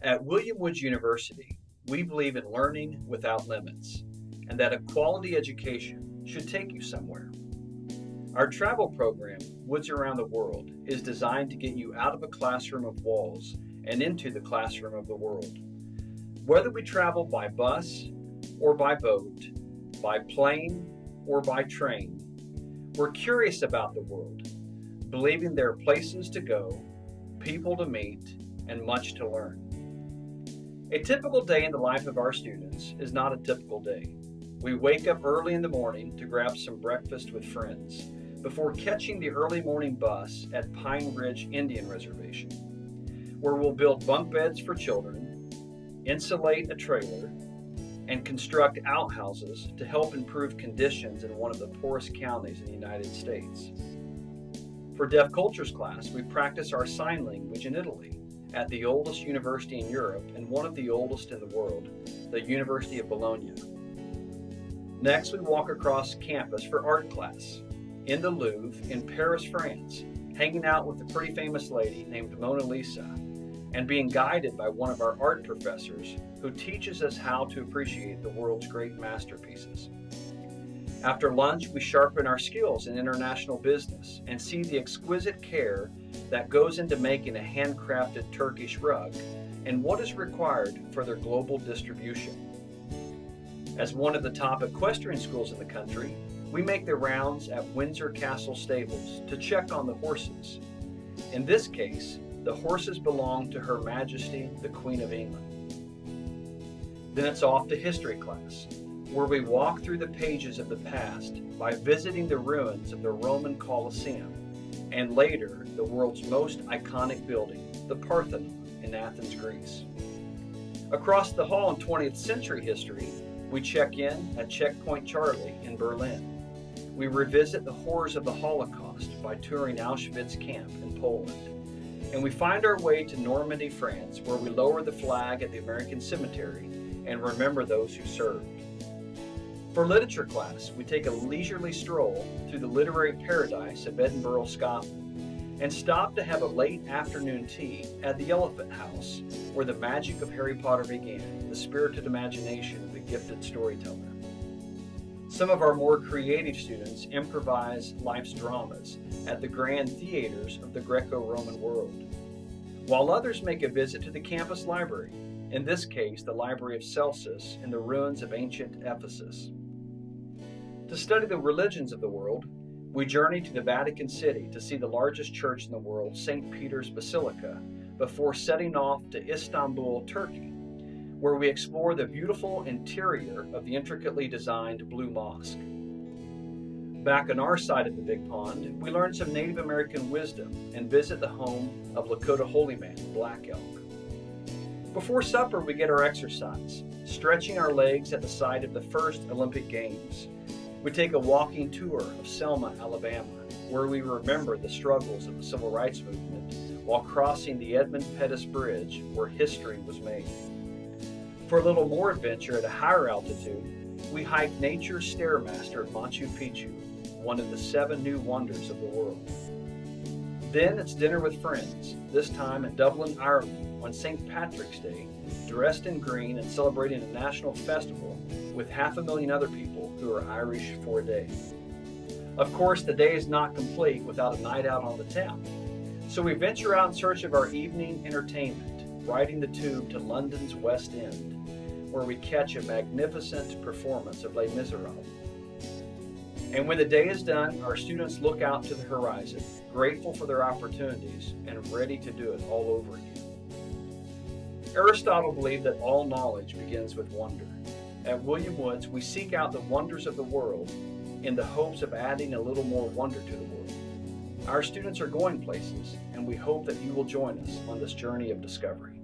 At William Woods University, we believe in learning without limits, and that a quality education should take you somewhere. Our travel program, Woods Around the World, is designed to get you out of a classroom of walls and into the classroom of the world. Whether we travel by bus or by boat, by plane or by train, we're curious about the world, believing there are places to go, people to meet, and much to learn. A typical day in the life of our students is not a typical day. We wake up early in the morning to grab some breakfast with friends before catching the early morning bus at Pine Ridge Indian Reservation, where we'll build bunk beds for children, insulate a trailer, and construct outhouses to help improve conditions in one of the poorest counties in the United States. For Deaf Cultures class, we practice our sign language in Italy at the oldest university in Europe and one of the oldest in the world, the University of Bologna. Next, we walk across campus for art class in the Louvre in Paris, France, hanging out with a pretty famous lady named Mona Lisa and being guided by one of our art professors who teaches us how to appreciate the world's great masterpieces. After lunch, we sharpen our skills in international business and see the exquisite care that goes into making a handcrafted Turkish rug and what is required for their global distribution. As one of the top equestrian schools in the country, we make the rounds at Windsor Castle stables to check on the horses. In this case, the horses belong to Her Majesty, the Queen of England. Then it's off to history class, where we walk through the pages of the past by visiting the ruins of the Roman Colosseum and later the world's most iconic building, the Parthenon in Athens, Greece. Across the hall in 20th century history, we check in at Checkpoint Charlie in Berlin. We revisit the horrors of the Holocaust by touring Auschwitz camp in Poland. And we find our way to Normandy, France, where we lower the flag at the American Cemetery and remember those who served. For literature class, we take a leisurely stroll through the literary paradise of Edinburgh, Scotland, and stop to have a late afternoon tea at the Elephant House, where the magic of Harry Potter began, the spirited imagination of the gifted storyteller. Some of our more creative students improvise life's dramas at the grand theaters of the Greco-Roman world, while others make a visit to the campus library, in this case the Library of Celsus in the ruins of ancient Ephesus. To study the religions of the world, we journey to the Vatican City to see the largest church in the world, St. Peter's Basilica, before setting off to Istanbul, Turkey, where we explore the beautiful interior of the intricately designed Blue Mosque. Back on our side of the big pond, we learn some Native American wisdom and visit the home of Lakota holy man, Black Elk. Before supper, we get our exercise, stretching our legs at the site of the first Olympic Games. We take a walking tour of Selma, Alabama, where we remember the struggles of the Civil Rights Movement while crossing the Edmund Pettus Bridge, where history was made. For a little more adventure at a higher altitude, we hike nature's stairmaster at Machu Picchu, one of the 7 new wonders of the world. Then it's dinner with friends, this time in Dublin, Ireland, on St. Patrick's Day, dressed in green and celebrating a national festival with 500,000 other people who are Irish for a day. Of course, the day is not complete without a night out on the town, so we venture out in search of our evening entertainment, riding the tube to London's West End, where we catch a magnificent performance of Les Miserables. And when the day is done, our students look out to the horizon, grateful for their opportunities and ready to do it all over again. Aristotle believed that all knowledge begins with wonder. At William Woods, we seek out the wonders of the world in the hopes of adding a little more wonder to the world. Our students are going places, and we hope that you will join us on this journey of discovery.